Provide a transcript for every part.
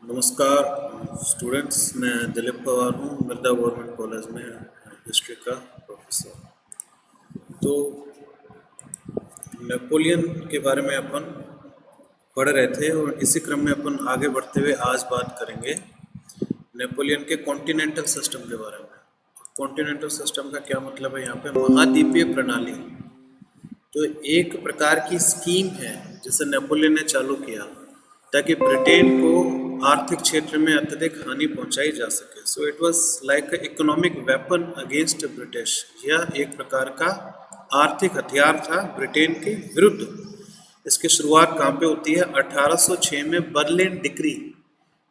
नमस्कार स्टूडेंट्स, मैं दिलीप पवार हूँ, मिर्जा गवर्नमेंट कॉलेज में हिस्ट्री का प्रोफेसर। तो नेपोलियन के बारे में अपन पढ़ रहे थे और इसी क्रम में अपन आगे बढ़ते हुए आज बात करेंगे नेपोलियन के कॉन्टिनेंटल सिस्टम के बारे में। कॉन्टिनेंटल सिस्टम का क्या मतलब है? यहाँ पे महाद्वीपीय प्रणाली तो एक प्रकार की स्कीम है जिसे नेपोलियन ने चालू किया ताकि ब्रिटेन को आर्थिक क्षेत्र में अत्यधिक हानि पहुंचाई जा सके। So it was like economic weapon against British. यह एक प्रकार का आर्थिक हथियार था ब्रिटेन के विरुद्ध। इसकी शुरुआत कहाँ पे होती है? 1806 में बर्लिन डिक्री।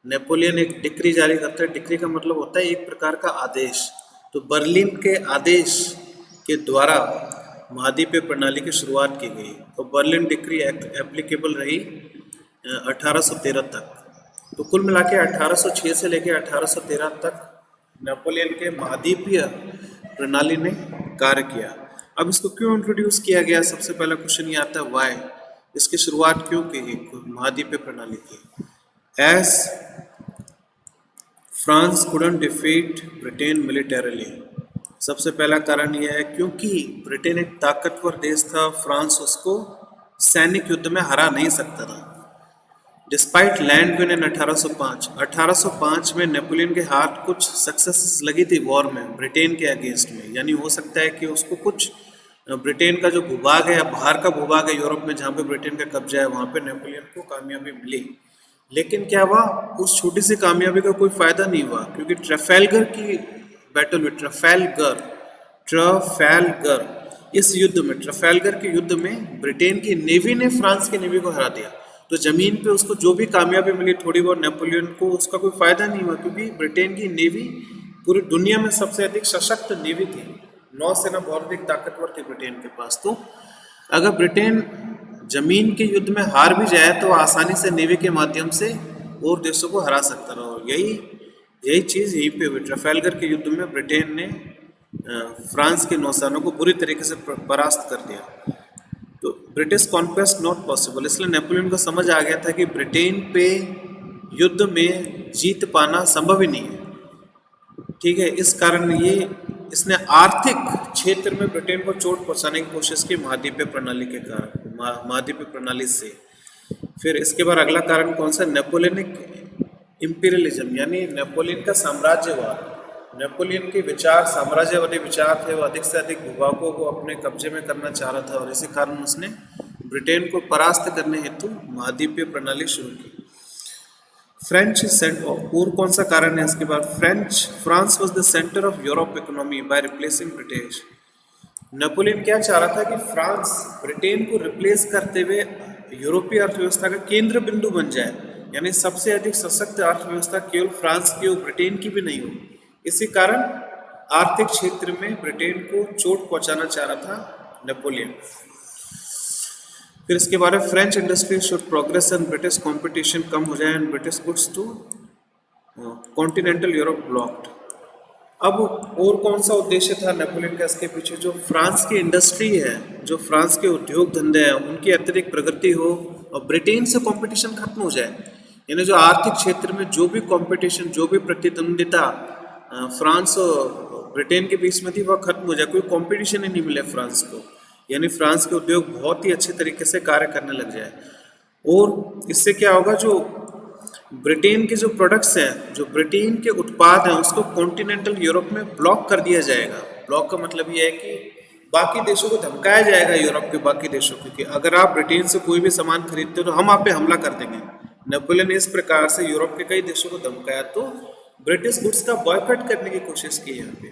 नेपोलियन एक डिक्री जारी करता है। डिक्री का मतलब होता है एक प्रकार का आदेश। तो बर्लिन के आदेश के द्वारा महाद्वीपीय प्रणाली की शुरुआत की गई और बर्लिन डिक्री एप्लीकेबल रही 1813 तक। तो कुल मिला के 1806 से लेकर 1813 तक नेपोलियन के महाद्वीपीय प्रणाली ने कार्य किया। अब इसको क्यों इंट्रोड्यूस किया गया? सबसे पहला क्वेश्चन ये आता है वाई, इसकी शुरुआत क्यों की गई महाद्वीपीय प्रणाली की? As France couldn't defeat Britain militarily. सबसे पहला कारण यह है क्योंकि ब्रिटेन एक ताकतवर देश था, फ्रांस उसको सैनिक युद्ध में हरा नहीं सकता था। डिस्पाइट लैंड विन इन 1805 में नेपोलियन के हाथ कुछ सक्सेस लगी थी वॉर में ब्रिटेन के अगेंस्ट में। यानी हो सकता है कि उसको कुछ ब्रिटेन का जो भूभाग है या बाहर का भूभाग है यूरोप में जहाँ पे ब्रिटेन का कब्जा है, वहाँ पे नेपोलियन को कामयाबी मिली। लेकिन क्या हुआ? उस छोटी सी कामयाबी का कोई फायदा नहीं हुआ क्योंकि ट्रफेलगर की बैटल हुई। ट्रफेलगर इस युद्ध में, ट्रफेलगर के युद्ध में ब्रिटेन की नेवी ने फ्रांस की नेवी को हरा दिया। तो जमीन पे उसको जो भी कामयाबी मिली थोड़ी बहुत, नेपोलियन को उसका कोई फायदा नहीं हुआ क्योंकि ब्रिटेन की नेवी पूरी दुनिया में सबसे अधिक सशक्त नेवी थी। नौसेना बहुत अधिक ताकतवर थी ब्रिटेन के पास। तो अगर ब्रिटेन जमीन के युद्ध में हार भी जाए तो आसानी से नेवी के माध्यम से और देशों को हरा सकता रहा। और यही चीज़ यहीं पे हुई। ट्रफेलगर के युद्ध में ब्रिटेन ने फ्रांस के नौसेना को बुरी तरीके से परास्त कर दिया। तो ब्रिटिश कॉन्क्वेस्ट नॉट पॉसिबल, इसलिए नेपोलियन को समझ आ गया था कि ब्रिटेन पे युद्ध में जीत पाना संभव ही नहीं है। ठीक है, इस कारण इसने आर्थिक क्षेत्र में ब्रिटेन को चोट पहुंचाने की कोशिश की महाद्वीपीय प्रणाली के कारण, महाद्वीपीय प्रणाली से। फिर इसके बाद अगला कारण कौन सा? नेपोलियनिक इंपीरियलिज्म, यानी नेपोलियन का साम्राज्यवाद। नेपोलियन के विचार साम्राज्यवादी विचार थे। वो अधिक से अधिक भूभागों को अपने कब्जे में करना चाह रहा था और इसी कारण उसने ब्रिटेन को परास्त करने हेतु महाद्वीपीय प्रणाली शुरू की। फ्रेंच सेंटर, और कौन सा कारण है इसके बाद? France was the centre of Europe economy by replacing British. Napoleon क्या चाह रहा था कि फ्रांस ब्रिटेन को रिप्लेस करते हुए यूरोपीय अर्थव्यवस्था का केंद्र बिंदु बन जाए, यानी सबसे अधिक सशक्त अर्थव्यवस्था केवल फ्रांस की और ब्रिटेन की भी नहीं हो। इसी कारण आर्थिक क्षेत्र में ब्रिटेन को चोट पहुंचाना चाह रहा था नेपोलियन। फिर इसके बारे में French industry should progress and British competition कम हो जाए and British goods to continental Europe blocked. अब और कौन सा उद्देश्य था नेपोलियन का इसके पीछे? जो फ्रांस की इंडस्ट्री है, जो फ्रांस के उद्योग धंधे हैं, उनकी अत्यधिक प्रगति हो और ब्रिटेन से कंपटीशन खत्म हो जाए। यानी जो आर्थिक क्षेत्र में जो भी कंपटीशन, जो भी प्रतिद्वंदिता फ्रांस और ब्रिटेन के बीच में थी, वह खत्म हो जाए। कोई कंपटीशन ही नहीं मिले फ्रांस को, यानी फ्रांस के उद्योग बहुत ही अच्छे तरीके से कार्य करने लग जाए। और इससे क्या होगा? जो ब्रिटेन के जो प्रोडक्ट्स हैं, जो ब्रिटेन के उत्पाद हैं, उसको कॉन्टिनेंटल यूरोप में ब्लॉक कर दिया जाएगा। ब्लॉक का मतलब ये है कि बाकी देशों को धमकाया जाएगा, यूरोप के बाकी देशों को, कि अगर आप ब्रिटेन से कोई भी सामान खरीदते हो तो हम आप पे हमला कर देंगे। नेपोलियन ने इस प्रकार से यूरोप के कई देशों को धमकाया। तो ब्रिटिश गुड्स का बॉयकॉट करने की कोशिश की यहाँ पे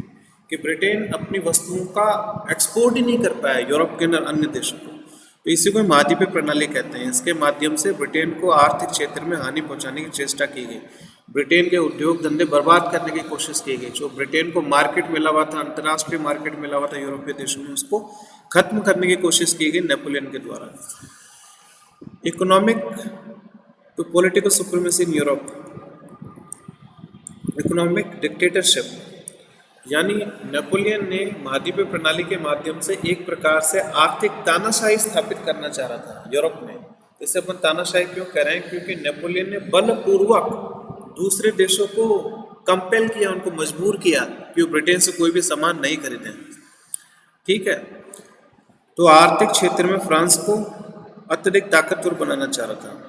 कि ब्रिटेन अपनी वस्तुओं का एक्सपोर्ट ही नहीं कर पाया यूरोप के अंदर अन्य देशों को। तो इसी को महाद्वीपीय प्रणाली कहते हैं। इसके माध्यम से ब्रिटेन को आर्थिक क्षेत्र में हानि पहुंचाने की चेष्टा की गई। ब्रिटेन के उद्योग धंधे बर्बाद करने की कोशिश की गई। जो ब्रिटेन को मार्केट मिला हुआ था, अंतर्राष्ट्रीय मार्केट मिला हुआ था यूरोपीय देशों में, उसको खत्म करने की कोशिश की गई नेपोलियन के द्वारा। Economic to political supremacy in Europe, economic dictatorship, यानी नेपोलियन ने महाद्वीपीय प्रणाली के माध्यम से एक प्रकार से आर्थिक तानाशाही स्थापित करना चाह रहा था यूरोप में। इसे अपन तानाशाही क्यों कह रहे हैं? क्योंकि नेपोलियन ने बलपूर्वक दूसरे देशों को कंपेल किया, उनको मजबूर किया कि वो ब्रिटेन से कोई भी सामान नहीं खरीदें। ठीक है, तो आर्थिक क्षेत्र में फ्रांस को अत्यधिक ताकतवर बनाना चाह रहा था।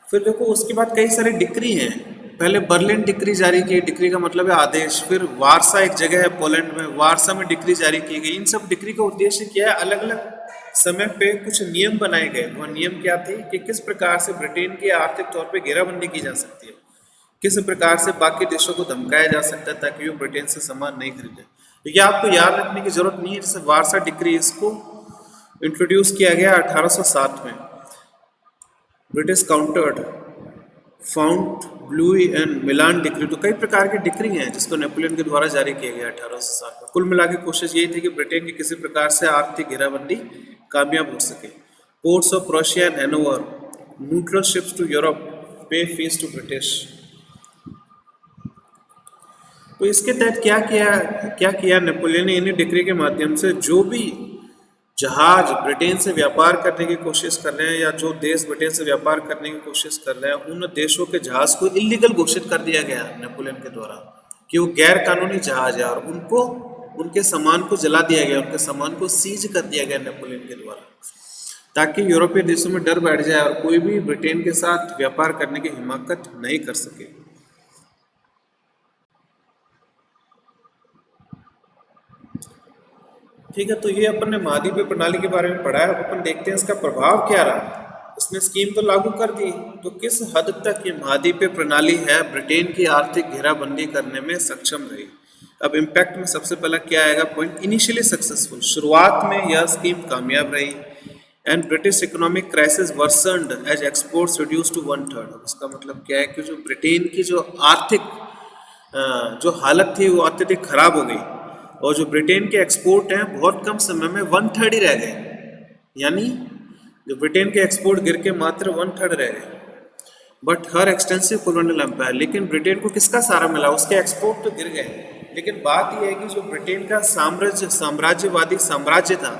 फिर देखो उसके बाद कई सारे डिक्री हैं। पहले बर्लिन डिक्री जारी की, डिक्री का मतलब है आदेश। फिर वारसा एक जगह है पोलैंड में, वारसा में डिक्री जारी की गई। इन सब डिक्री का उद्देश्य क्या है, अलग अलग समय पे कुछ नियम बनाए गए। वह नियम क्या थे कि किस प्रकार से ब्रिटेन की आर्थिक तौर पे घेराबंदी की जा सकती है, किस प्रकार से बाकी देशों को धमकाया जा सकता है ताकि वो ब्रिटेन से सामान नहीं खरीदे। तो ये आपको याद रखने की जरूरत नहीं है। जैसे वारसा डिक्री, इसको इंट्रोड्यूस किया गया 1807 में। British countered Fontainebleau and Milan decree. तो कई प्रकार की डिक्री हैं जिसको नेपोलियन के द्वारा जारी किया गया 1807 में। कुल मिला के कोशिश यही थी कि ब्रिटेन की किसी प्रकार से आर्थिक घेराबंदी कामयाब हो सके। Ports of Prussia and Hanover, neutral ships to Europe, pay fees to British. तो इसके तहत क्या किया नेपोलियन ने, इन्हीं डिक्री के माध्यम से जो भी जहाज ब्रिटेन से व्यापार करने की कोशिश कर रहे हैं या जो देश ब्रिटेन से व्यापार करने की कोशिश कर रहे हैं, उन देशों के जहाज को इलीगल घोषित कर दिया गया नेपोलियन के द्वारा कि वो गैर कानूनी जहाज है, और उनको उनके सामान को जला दिया गया, उनके सामान को सीज कर दिया गया नेपोलियन के द्वारा, ताकि यूरोपीय देशों में डर बैठ जाए और कोई भी ब्रिटेन के साथ व्यापार करने की हिमाकत नहीं कर सके। ठीक है, तो ये अपन ने महाद्वीपीय प्रणाली के बारे में पढ़ा है। अब अपन देखते हैं इसका प्रभाव क्या रहा। इसने स्कीम तो लागू कर दी, तो किस हद तक ये महाद्वीपीय प्रणाली है ब्रिटेन की आर्थिक घेराबंदी करने में सक्षम रही। अब इम्पैक्ट में सबसे पहला क्या आएगा पॉइंट, इनिशियली सक्सेसफुल, शुरुआत में यह स्कीम कामयाब रही। And British economic crisis worsened as exports reduce to 1/3। इसका मतलब क्या है कि जो ब्रिटेन की जो आर्थिक जो हालत थी वो अत्यधिक खराब हो गई, और जो ब्रिटेन के एक्सपोर्ट हैं बहुत कम समय में 1/3 ही रह गए। यानी जो ब्रिटेन के एक्सपोर्ट गिर के मात्र 1/3 रह गए। But her extensive colonial empire, लेकिन ब्रिटेन को किसका सहारा मिला, उसके एक्सपोर्ट तो गिर गए, लेकिन बात यह है कि जो ब्रिटेन का साम्राज्यवादी साम्राज्य था,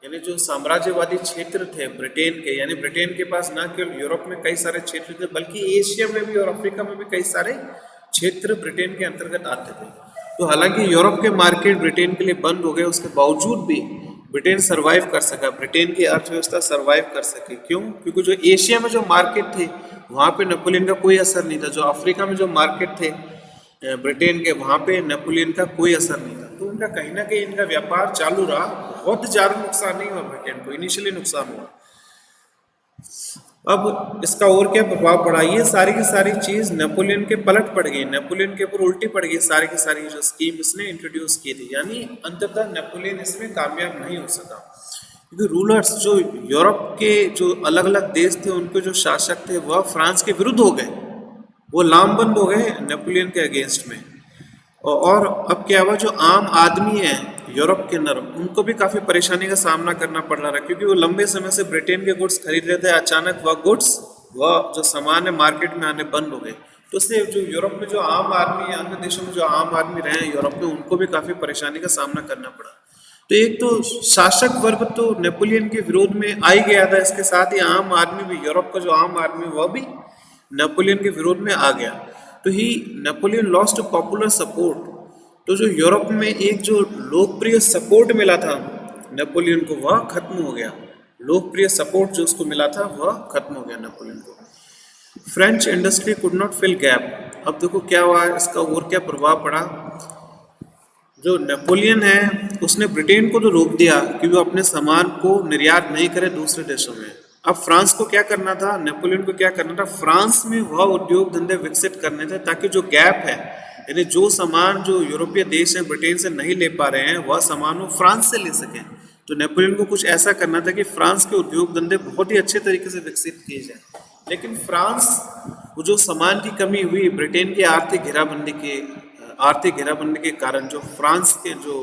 यानी जो साम्राज्यवादी क्षेत्र थे ब्रिटेन के, यानी ब्रिटेन के पास न केवल यूरोप में कई सारे क्षेत्र थे बल्कि एशिया में भी और अफ्रीका में भी कई सारे क्षेत्र ब्रिटेन के अंतर्गत आते थे। तो हालांकि यूरोप के मार्केट ब्रिटेन के लिए बंद हो गए, उसके बावजूद भी ब्रिटेन सरवाइव कर सका, ब्रिटेन की अर्थव्यवस्था सरवाइव कर सके। क्यों? क्योंकि जो एशिया में जो मार्केट थे वहाँ पे नेपोलियन का कोई असर नहीं था, जो अफ्रीका में जो मार्केट थे ब्रिटेन के, वहाँ पे नेपोलियन का कोई असर नहीं था। तो उनका कहीं ना कहीं इनका व्यापार चालू रहा, बहुत ज़्यादा नुकसान नहीं हुआ ब्रिटेन को, इनिशियली नुकसान हुआ। अब इसका और क्या प्रभाव पड़ा, ये सारी की सारी चीज नेपोलियन के पलट पड़ गई, नेपोलियन के ऊपर उल्टी पड़ गई सारी की सारी जो स्कीम इसने इंट्रोड्यूस की थी। यानी अंततः नेपोलियन इसमें कामयाब नहीं हो सका, क्योंकि रूलर्स जो यूरोप के जो अलग अलग देश थे उनके जो शासक थे वह फ्रांस के विरुद्ध हो गए, वो लामबंद हो गए नेपोलियन के अगेंस्ट में। और अब क्या हुआ, जो आम आदमी है यूरोप के अंदर उनको भी काफ़ी परेशानी का सामना करना पड़ रहा है, क्योंकि वो लंबे समय से ब्रिटेन के गुड्स खरीद रहे थे, अचानक वह गुड्स वह जो सामान है मार्केट में आने बंद हो गए। तो उससे जो यूरोप में जो आम आदमी है, अन्य देशों में जो आम आदमी रहे हैं यूरोप में, उनको भी काफ़ी परेशानी का सामना करना पड़ा। तो एक तो शासक वर्ग तो नेपोलियन के विरोध में आ ही गया था, इसके साथ ही आम आदमी भी, यूरोप का जो आम आदमी वह भी नेपोलियन के विरोध में आ गया। तो ही नेपोलियन लॉस्ट पॉपुलर सपोर्ट। तो जो यूरोप में एक जो लोकप्रिय सपोर्ट मिला था नेपोलियन को वह खत्म हो गया, लोकप्रिय सपोर्ट जो उसको मिला था वह खत्म हो गया नेपोलियन को। French industry could not fill gap. अब देखो क्या हुआ, इसका और क्या प्रभाव पड़ा। जो नेपोलियन है उसने ब्रिटेन को तो रोक दिया कि वो अपने सामान को निर्यात नहीं करे दूसरे देशों में। अब फ्रांस को क्या करना था, नेपोलियन को क्या करना था, फ्रांस में वह उद्योग धंधे विकसित करने थे ताकि जो गैप है, यानी जो सामान जो यूरोपीय देश हैं ब्रिटेन से नहीं ले पा रहे हैं वह सामान वो फ्रांस से ले सकें। तो नेपोलियन को कुछ ऐसा करना था कि फ्रांस के उद्योग धंधे बहुत ही अच्छे तरीके से विकसित किए जाए। लेकिन फ्रांस वो जो सामान की कमी हुई ब्रिटेन की आर्थिक घेराबंदी के कारण, जो फ्रांस के जो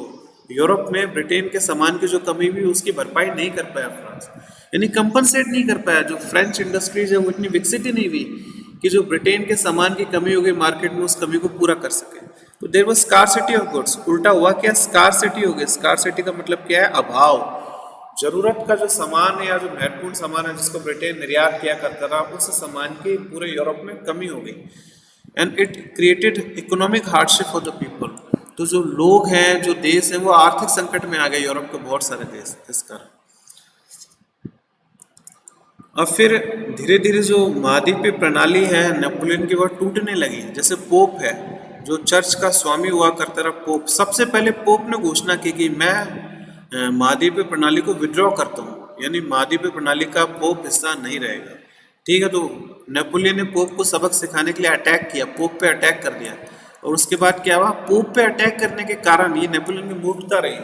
यूरोप में ब्रिटेन के सामान की जो कमी हुई उसकी भरपाई नहीं कर पाया फ्रांस, यानी कंपनसेट नहीं कर पाया। जो फ्रेंच इंडस्ट्रीज है वो इतनी विकसित ही नहीं हुई कि जो ब्रिटेन के सामान की कमी हो गई मार्केट में उस कमी को पूरा कर सके। तो there was scarcity of goods. उल्टा हुआ क्या, स्कार्सिटी हो गई। स्कार्सिटी का मतलब क्या है, अभाव। जरूरत का जो सामान है या जो महत्वपूर्ण सामान है जिसको ब्रिटेन निर्यात किया करता था, उस सामान की पूरे यूरोप में कमी हो गई। And it created economic hardship for the people. तो जो लोग हैं, जो देश हैं, वो आर्थिक संकट में आ गए, यूरोप के बहुत सारे देश इस कारण। अब फिर धीरे धीरे जो महाद्वीपीय प्रणाली है नेपोलियन की, वह टूटने लगी। जैसे पोप है, जो चर्च का स्वामी हुआ करता रहा पोप, सबसे पहले पोप ने घोषणा की कि मैं महाद्वीपीय प्रणाली को विड्रॉ करता हूँ, यानी महाद्वीपीय प्रणाली का पोप हिस्सा नहीं रहेगा। ठीक है, तो नेपोलियन ने पोप को सबक सिखाने के लिए अटैक किया, पोप पे अटैक कर दिया। और उसके बाद क्या हुआ, पोप पे अटैक करने के कारण ये नेपोलियन की मूर्खता रही।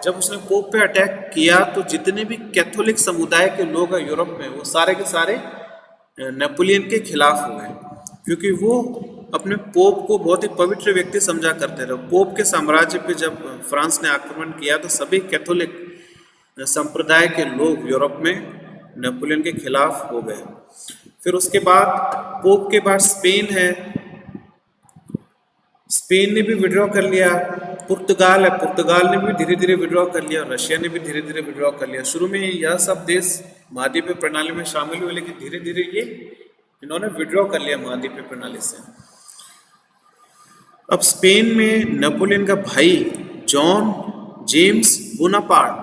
जब उसने पोप पे अटैक किया तो जितने भी कैथोलिक समुदाय के लोग हैं यूरोप में, वो सारे के सारे नेपोलियन के खिलाफ हो गए, क्योंकि वो अपने पोप को बहुत ही पवित्र व्यक्ति समझा करते रहे। पोप के साम्राज्य पे जब फ्रांस ने आक्रमण किया तो सभी कैथोलिक संप्रदाय के लोग यूरोप में नेपोलियन के खिलाफ हो गए। फिर उसके बाद पोप के बाद स्पेन है, स्पेन ने भी विड्रॉ कर लिया। पुर्तगाल है, पुर्तगाल ने भी धीरे धीरे विड्रॉ कर लिया। रशिया ने भी धीरे धीरे विड्रॉ कर लिया। शुरू में यह सब देश महाद्वीपीय प्रणाली में शामिल हुए, लेकिन धीरे धीरे ये इन्होंने विड्रॉ कर लिया महाद्वीपीय प्रणाली से। अब स्पेन में नेपोलियन का भाई जॉन जेम्स बोनापार्ट,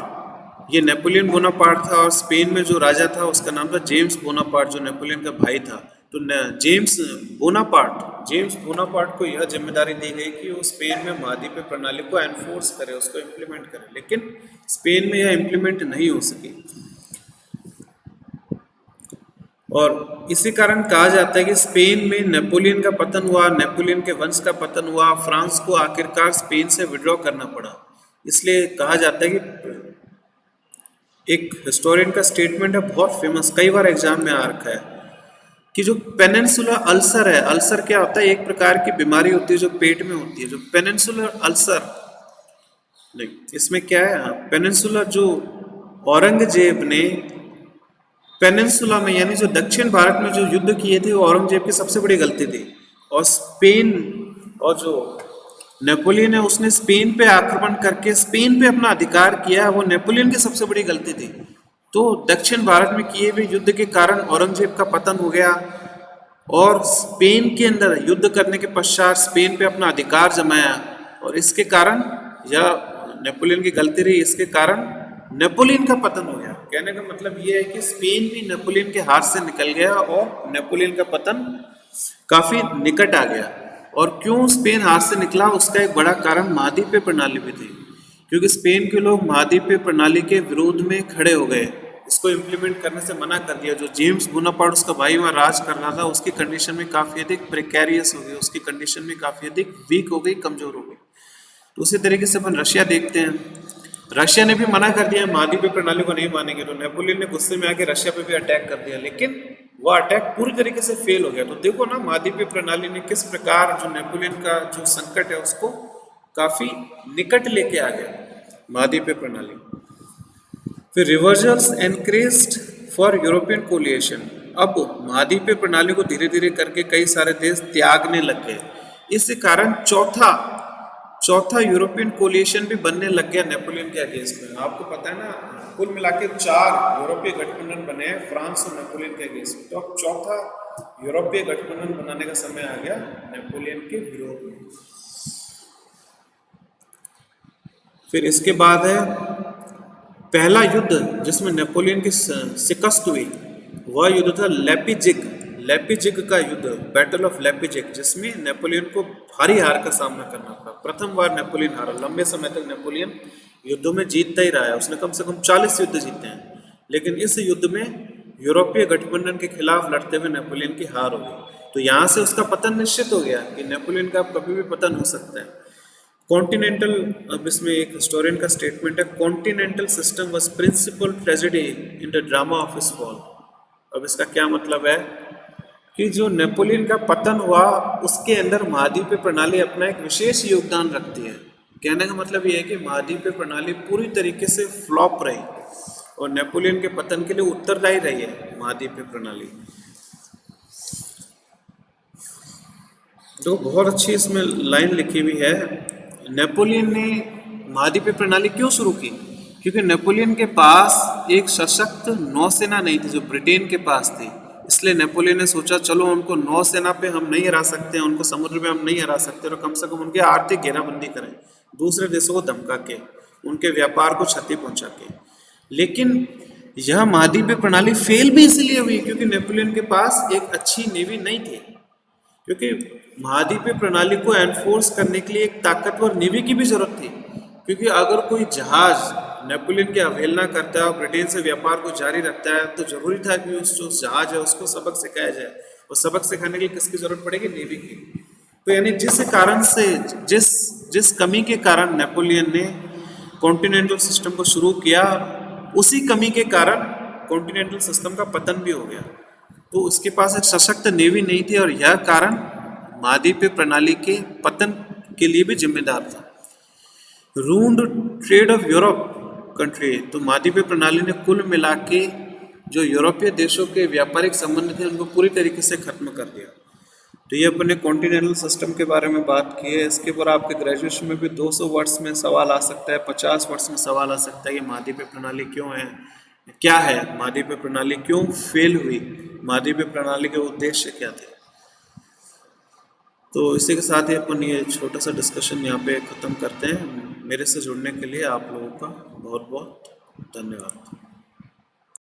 ये नेपोलियन बोनापार्ट था, और स्पेन में जो राजा था उसका नाम था जेम्स बोनापार्ट, जो नेपोलियन का भाई था। तो जेम्स बोनापार्ट को यह जिम्मेदारी दी गई कि वो स्पेन में महाद्वीपीय प्रणाली को एनफोर्स करे, उसको इम्प्लीमेंट करे, लेकिन स्पेन में यह इम्प्लीमेंट नहीं हो सकी। और इसी कारण कहा जाता है कि स्पेन में नेपोलियन का पतन हुआ, नेपोलियन के वंश का पतन हुआ, फ्रांस को आखिरकार स्पेन से विड्रॉ करना पड़ा। इसलिए कहा जाता है कि एक हिस्टोरियन का स्टेटमेंट है बहुत फेमस, कई बार एग्जाम में आ रखा है, कि जो पेनिनसुलर अल्सर है, अल्सर क्या होता है, एक प्रकार की बीमारी होती है जो पेट में होती है, जो पेनिनसुलर अल्सर, नहीं इसमें क्या है, पेनिनसुलर जो औरंगजेब ने पेनिनसुला में, यानी जो दक्षिण भारत में जो युद्ध किए थे, वो औरंगजेब की सबसे बड़ी गलती थी। और स्पेन और जो नेपोलियन है उसने स्पेन पे आक्रमण करके स्पेन पे अपना अधिकार किया, वो नेपोलियन की सबसे बड़ी गलती थी। तो दक्षिण भारत में किए हुए युद्ध के कारण औरंगजेब का पतन हो गया, और स्पेन के अंदर युद्ध करने के पश्चात स्पेन पे अपना अधिकार जमाया, और इसके कारण यह नेपोलियन की गलती रही, इसके कारण नेपोलियन का पतन हो गया। कहने का मतलब यह है कि स्पेन भी नेपोलियन के हाथ से निकल गया और नेपोलियन का पतन काफी निकट आ गया। और क्यों स्पेन हाथ से निकला, उसका एक बड़ा कारण महाद्वीपीय प्रणाली भी थी, क्योंकि स्पेन के लोग महाद्वीपीय प्रणाली के विरोध में खड़े हो गए, इसको इम्प्लीमेंट करने से मना कर दिया। जो जेम्स बोनापार्ट उसका भाई वहाँ राज कर रहा था, उसकी कंडीशन में काफ़ी अधिक प्रिकैरियस हो गई, उसकी कंडीशन में काफ़ी अधिक वीक हो गई, कमज़ोर हो गई। तो उसी तरीके से अपन रशिया देखते हैं, रशिया ने भी मना कर दिया महाद्वीपीय प्रणाली को नहीं मानेंगे, तो नेपोलियन ने गुस्से में आके रशिया पे भी अटैक कर दिया, लेकिन वह अटैक पूरी तरीके से फेल हो गया। तो देखो ना महाद्वीपीय प्रणाली ने किस प्रकार जो नेपोलियन का जो संकट है उसको काफी निकट लेके आ गया महाद्वीपीय प्रणाली। फिर reversals encouraged for European coalition, अब महाद्वीपीय प्रणाली को धीरे धीरे करके कई सारे देश त्यागने लग गए। इस कारण चौथा यूरोपियन कोलिएशन भी बनने लग गया नेपोलियन के अगेंस्ट में। आपको पता है ना, कुल मिला के 4 यूरोपीय गठबंधन बने हैं फ्रांस और नेपोलियन के अगेंस्ट में। तो अब चौथा यूरोपीय गठबंधन बनाने का समय आ गया नेपोलियन के विरोध में। फिर इसके बाद है पहला युद्ध जिसमें नेपोलियन की शिकस्त हुई, वह युद्ध था लेपिजिग का युद्ध, बैटल ऑफ लेपिजिग, जिसमें नेपोलियन को भारी हार का सामना करना पड़ा। प्रथम बार नेपोलियन हारा, लंबे समय तक नेपोलियन युद्धों में जीतता ही रहा है, उसने कम से कम 40 युद्ध जीते हैं, लेकिन इस युद्ध में यूरोपीय गठबंधन के खिलाफ लड़ते हुए नेपोलियन की हार हो गई। तो यहाँ से उसका पतन निश्चित हो गया कि नेपोलियन का कभी भी पतन हो सकता है। कॉन्टिनेंटल, अब इसमें एक हिस्टोरियन का स्टेटमेंट है, continental system was principal tragedy in the drama of his fall. अब इसका क्या मतलब है कि जो नेपोलियन का पतन हुआ उसके अंदर महाद्वीपीय प्रणाली अपना एक विशेष योगदान रखती है। कहने का मतलब यह है कि महाद्वीपीय प्रणाली पूरी तरीके से फ्लॉप रही और नेपोलियन के पतन के लिए उत्तरदायी रही है महाद्वीपीय प्रणाली। तो बहुत अच्छी इसमें लाइन लिखी हुई है, नेपोलियन ने महाद्वीपीय प्रणाली क्यों शुरू की, क्योंकि नेपोलियन के पास एक सशक्त नौसेना नहीं थी जो ब्रिटेन के पास थी। इसलिए नेपोलियन ने सोचा चलो उनको नौसेना पे हम नहीं हरा सकते हैं, उनको समुद्र में हम नहीं हरा सकते, तो कम से कम उनकी आर्थिक घेराबंदी करें, दूसरे देशों को धमका के, उनके व्यापार को क्षति पहुंचा के। लेकिन यह महाद्वीपीय प्रणाली फेल भी इसलिए हुई क्योंकि नेपोलियन के पास एक अच्छी नेवी नहीं थी। क्योंकि महाद्वीपीय प्रणाली को एनफोर्स करने के लिए एक ताकतवर नेवी की भी जरूरत थी। क्योंकि अगर कोई जहाज नेपोलियन की अवहेलना करता है और ब्रिटेन से व्यापार को जारी रखता है, तो जरूरी था कि उस जो जहाज है उसको सबक सिखाया जाए, और सबक सिखाने के लिए किसकी जरूरत पड़ेगी? नेवी की। तो यानी जिस कारण से जिस जिस कमी के कारण नेपोलियन ने कॉन्टिनेंटल सिस्टम को शुरू किया, उसी कमी के कारण कॉन्टिनेंटल सिस्टम का पतन भी हो गया। तो उसके पास एक सशक्त नेवी नहीं थी, और यह कारण महाद्वीपीय प्रणाली के पतन के लिए भी जिम्मेदार था। रूंड ट्रेड ऑफ यूरोप कंट्री, तो महाद्वीपीय प्रणाली ने कुल मिला के जो यूरोपीय देशों के व्यापारिक संबंध थे उनको पूरी तरीके से खत्म कर दिया। तो ये अपने कॉन्टिनेंटल सिस्टम के बारे में बात की है। इसके ऊपर आपके ग्रेजुएशन में भी 200 वर्ड्स में सवाल आ सकता है, 50 वर्ड्स में सवाल आ सकता है कि महाद्वीपीय प्रणाली क्यों है, क्या है महाद्वीपीय प्रणाली, क्यों फेल हुई, महाद्वीपीय प्रणाली के उद्देश्य क्या थे। तो इसी के साथ ही अपन ये छोटा सा डिस्कशन यहाँ पे ख़त्म करते हैं। मेरे से जुड़ने के लिए आप लोगों का बहुत बहुत धन्यवाद।